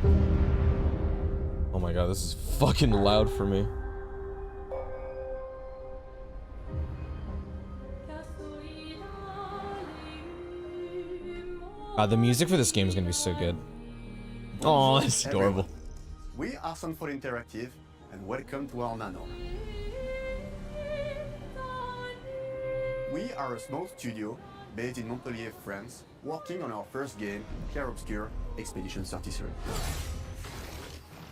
Oh my god, this is fucking loud for me. The music for this game is gonna be so good. Oh, it's adorable. We are Sunfall Interactive, and welcome to our nano. We are a small studio based in Montpellier, France, working on our first game, Clair Obscur, Expedition 33.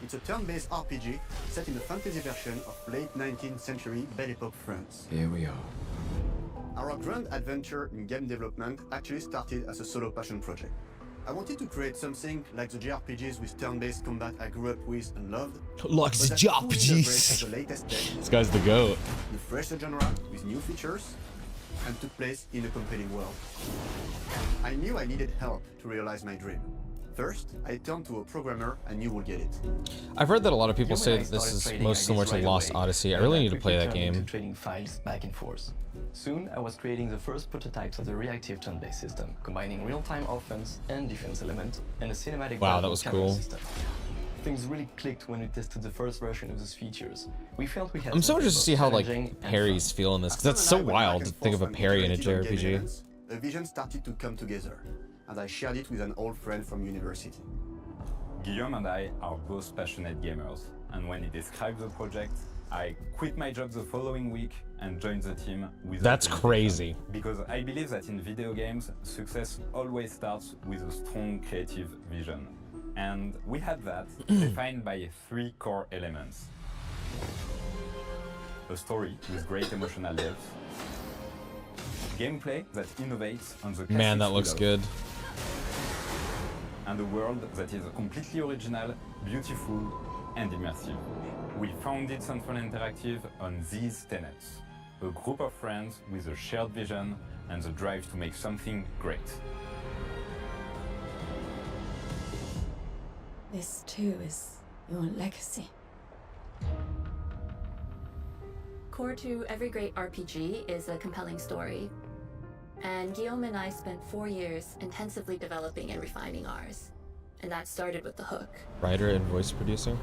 It's a turn-based RPG set in the fantasy version of late 19th century Belle Epoque France. Here we are. Our grand adventure in game development actually started as a solo passion project. I wanted to create something like the JRPGs with turn-based combat I grew up with and loved. Like the JRPGs. The latest tech, This guy's the GOAT. refresh the genre with new features, and took place in a compelling world. I knew I needed help to realize my dream. First, I turned to a programmer I knew would get it. I've heard that a lot of people say that this is most similar to Lost Odyssey. I really need to play that game. Trading files back and forth. Soon, I was creating the first prototypes of the reactive turn-based system, combining real-time offense and defense elements and a cinematic that was cool. system. Things really clicked when we tested the first version of those features. We felt we had. I'm so interested to see how like parries feel in this, because that's so wild to think of a parry in a JRPG. A vision started to come together, and I shared it with an old friend from university. Guillaume and I are both passionate gamers, and when he described the project, I quit my job the following week and joined the team with. That's crazy. Because I believe that in video games, success always starts with a strong creative vision. And we had that, defined by 3 core elements. A story with great emotional depth. Gameplay that innovates on the Man, that looks good. And a world that is completely original, beautiful, and immersive. We founded Sunfall Interactive on these tenets. A group of friends with a shared vision and the drive to make something great. This too is your legacy. Core to every great RPG is a compelling story. And Guillaume and I spent 4 years intensively developing and refining ours. And that started with the hook. Writer and voice producer.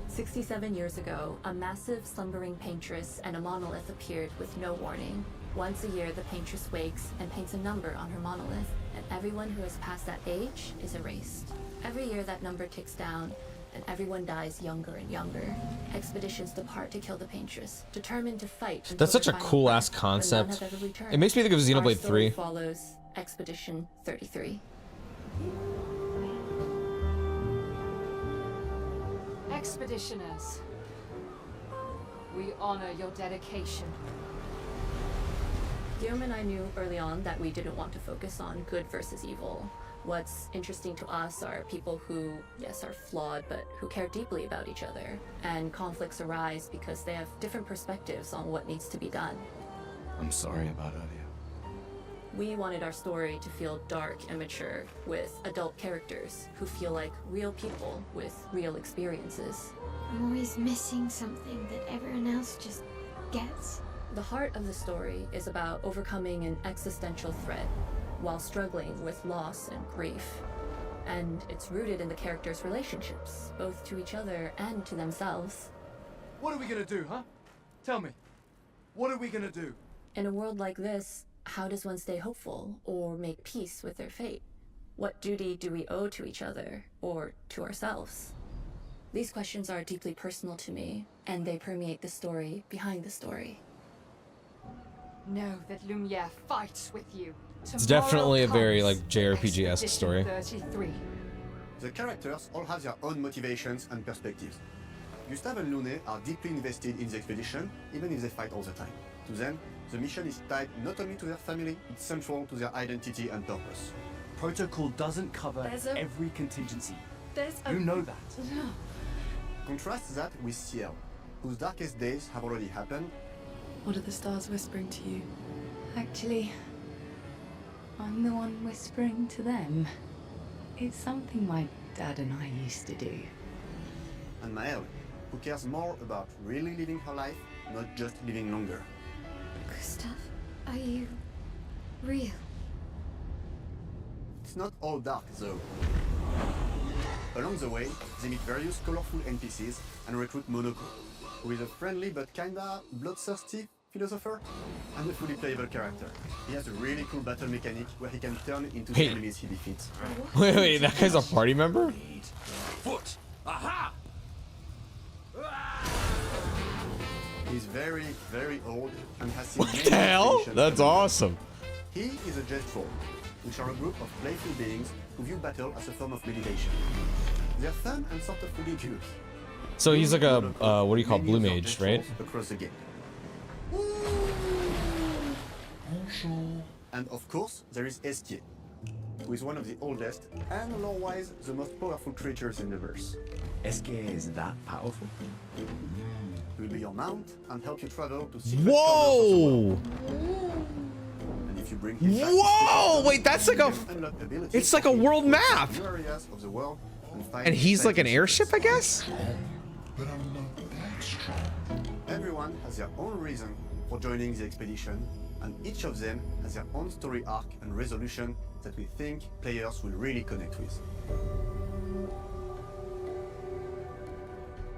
67 years ago, a massive slumbering paintress and a monolith appeared with no warning. Once a year, the paintress wakes and paints a number on her monolith, and everyone who has passed that age is erased. Every year that number ticks down, and everyone dies younger and younger. Expeditions depart to kill the paintress, determined to fight. That's such a cool ass concept. It makes me think of Xenoblade 3. Follows Expedition 33. Expeditioners, we honor your dedication. Guillaume and I knew early on that we didn't want to focus on good versus evil. What's interesting to us are people who, yes, are flawed, but who care deeply about each other. And conflicts arise because they have different perspectives on what needs to be done. I'm sorry about earlier. We wanted our story to feel dark and mature, with adult characters who feel like real people with real experiences. I'm always missing something that everyone else just gets. The heart of the story is about overcoming an existential threat while struggling with loss and grief. And it's rooted in the characters' relationships, both to each other and to themselves. What are we gonna do, huh? Tell me. What are we gonna do? In a world like this, how does one stay hopeful or make peace with their fate? What duty do we owe to each other or to ourselves? These questions are deeply personal to me, and they permeate the story behind the story. Know that Lumiere fights with you. It's definitely a very like JRPG-esque story. 33. The characters all have their own motivations and perspectives. Gustave and Lune are deeply invested in the expedition, even if they fight all the time. To them, the mission is tied not only to their family, it's central to their identity and purpose. Protocol doesn't cover every contingency. You know that. Contrast that with Ciel, whose darkest days have already happened. What are the stars whispering to you? Actually, I'm the one whispering to them. It's something my dad and I used to do. And Maëlle, who cares more about really living her life, not just living longer. Gustav, are you real? It's not all dark, though. Along the way, they meet various colorful NPCs and recruit Monoko, who is a friendly but kinda bloodthirsty philosopher and a fully playable character. He has a really cool battle mechanic where he can turn into the enemies he defeats. Wait, that guy's a party member? Foot! Aha! He's very, very old and has seen What the hell? That's awesome. He is a Gestrol, which are a group of playful beings who view battle as a form of meditation. They're fun and sort of ridiculous. So he's like a, what do you call, blue mage, right? Across the game. And of course, there is Estier, who is one of the oldest and lore-wise the most powerful creatures in the verse. Eske is that powerful? He will be your mount and help you travel to secret Whoa! corners of the world. And if you bring him back, Whoa! Wait, that's like a, unlock abilities it's like a world map. new areas of the world and find And he's like an exciting airship, I guess? But I'm not that strong. Everyone has their own reason for joining the expedition, and each of them has their own story arc and resolution that we think players will really connect with.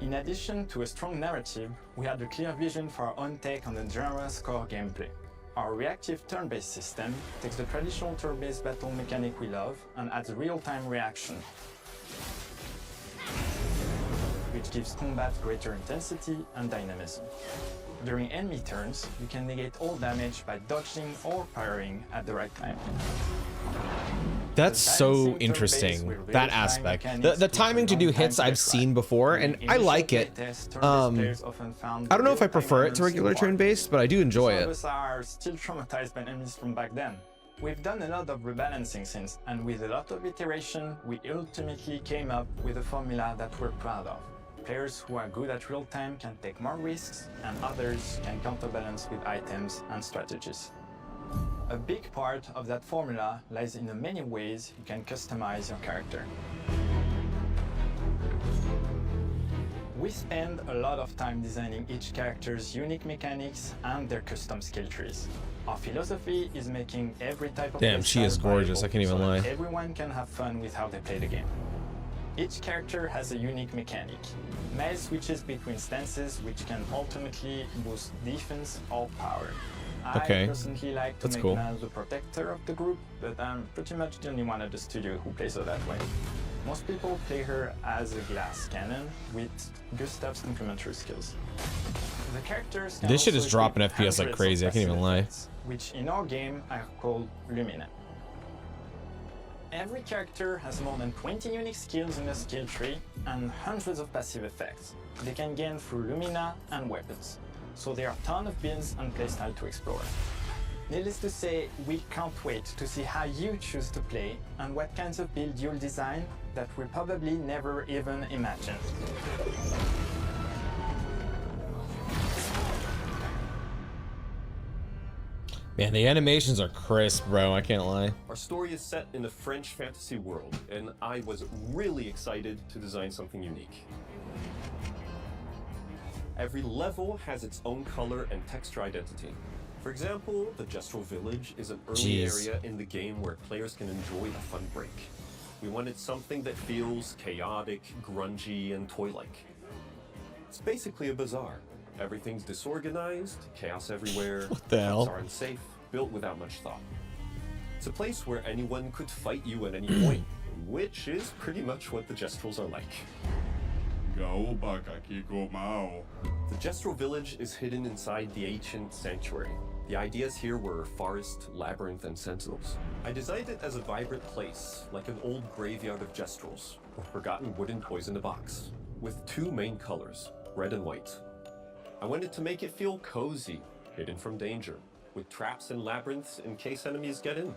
In addition to a strong narrative, we had a clear vision for our own take on the genre's core gameplay. Our reactive turn-based system takes the traditional turn-based battle mechanic we love and adds a real-time reaction, which gives combat greater intensity and dynamism. During enemy turns, you can negate all damage by dodging or parrying at the right time. That's so interesting, that aspect. The timing to do hits I've seen before, and I like it. I don't know if I prefer it to regular turn-based, but I do enjoy Some of it. us are still traumatized by enemies from back then. We've done a lot of rebalancing since, and with a lot of iteration, we ultimately came up with a formula that we're proud of. Players who are good at real-time can take more risks, and others can counterbalance with items and strategies. A big part of that formula lies in the many ways you can customize your character. We spend a lot of time designing each character's unique mechanics and their custom skill trees. Our philosophy is making every type of Damn, she is playstyle gorgeous, I can't even viable so lie. that everyone can have fun with how they play the game. Each character has a unique mechanic. Mel switches between stances which can ultimately boost defense or power. Okay, I personally like to that's make cool. Mel the protector of the group, but I'm pretty much the only one at the studio who plays her that way. Most people play her as a glass cannon with Gustav's complementary skills. The characters can This shit also is dropping equip FPS like hundreds crazy, I of can't even passive lie. effects, which in our game are called Lumina. Every character has more than 20 unique skills in the skill tree and hundreds of passive effects they can gain through Lumina and weapons. So there are a ton of builds and playstyle to explore. Needless to say, we can't wait to see how you choose to play and what kinds of build you'll design that we'll probably never even imagine. Man, the animations are crisp, bro, I can't lie. Our story is set in a French fantasy world, and I was really excited to design something unique. Every level has its own color and texture identity. For example, the Gestrel Village is an early Jeez. area in the game where players can enjoy a fun break. We wanted something that feels chaotic, grungy, and toy-like. It's basically a bazaar. Everything's disorganized, chaos everywhere, What the hell? shops are unsafe, built without much thought. It's a place where anyone could fight you at any point, which is pretty much what the Gestrels are like. The Gestrel village is hidden inside the ancient sanctuary. The ideas here were forest, labyrinth, and sentinels. I designed it as a vibrant place, like an old graveyard of Gestrels, or forgotten wooden toys in a box, with two main colors, red and white. I wanted to make it feel cozy, hidden from danger, with traps and labyrinths in case enemies get in.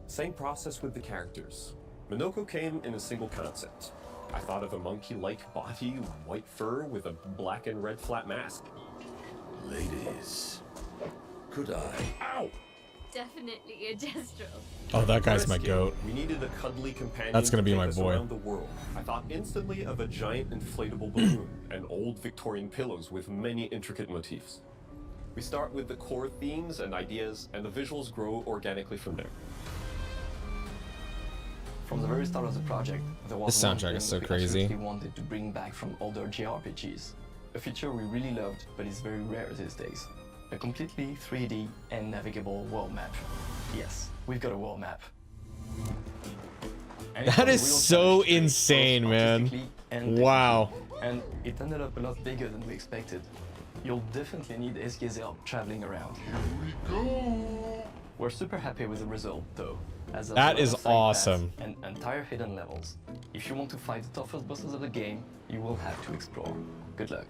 Same process with the characters. Monoko came in a single concept. I thought of a monkey-like body, white fur with a black and red flat mask. Ladies, could I? Ow! Definitely a Gestrel. Oh, that guy's my goat. We needed a cuddly companion. That's gonna be to my take us boy. around the world. I thought instantly of a giant inflatable balloon and old Victorian pillows with many intricate motifs. We start with the core themes and ideas, and the visuals grow organically from there. From the very start of the project, there was This one soundtrack thing is so we crazy. absolutely wanted to bring back from older JRPGs. A feature we really loved, but is very rare these days. A completely 3D and navigable world map. Yes, we've got a world map. And it That was is a real so challenge to create, insane, both man. artistically and Wow. technically. And it ended up a lot bigger than we expected. You'll definitely need SK's help traveling around. We're super happy with the result, though. As That is awesome. And entire hidden levels. If you want to fight the toughest bosses of the game, you will have to explore. Good luck.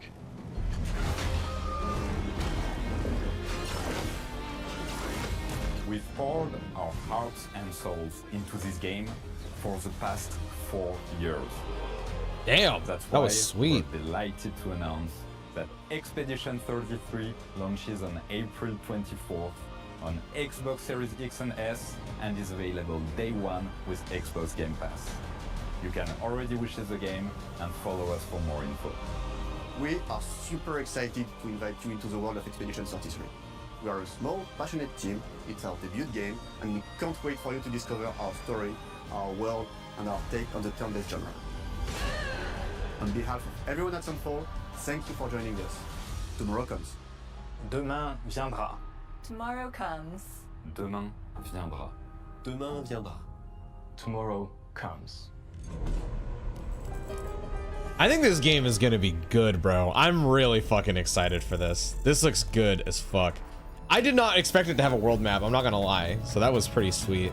We've poured our hearts and souls into this game for the past 4 years. Damn, That's that why was sweet. we're delighted to announce that Expedition 33 launches on April 24th on Xbox Series X and S and is available day one with Xbox Game Pass. You can already wishlist the game and follow us for more info. We are super excited to invite you into the world of Expedition 33. We are a small, passionate team, it's our debut game, and we can't wait for you to discover our story, our world, and our take on the turn-based genre. On behalf of everyone at Sunfall, thank you for joining us. Tomorrow comes. Demain viendra. Tomorrow comes. Demain viendra. Demain viendra. Tomorrow comes. I think this game is gonna be good, bro. I'm really fucking excited for this. This looks good as fuck. I did not expect it to have a world map, I'm not gonna lie. So that was pretty sweet.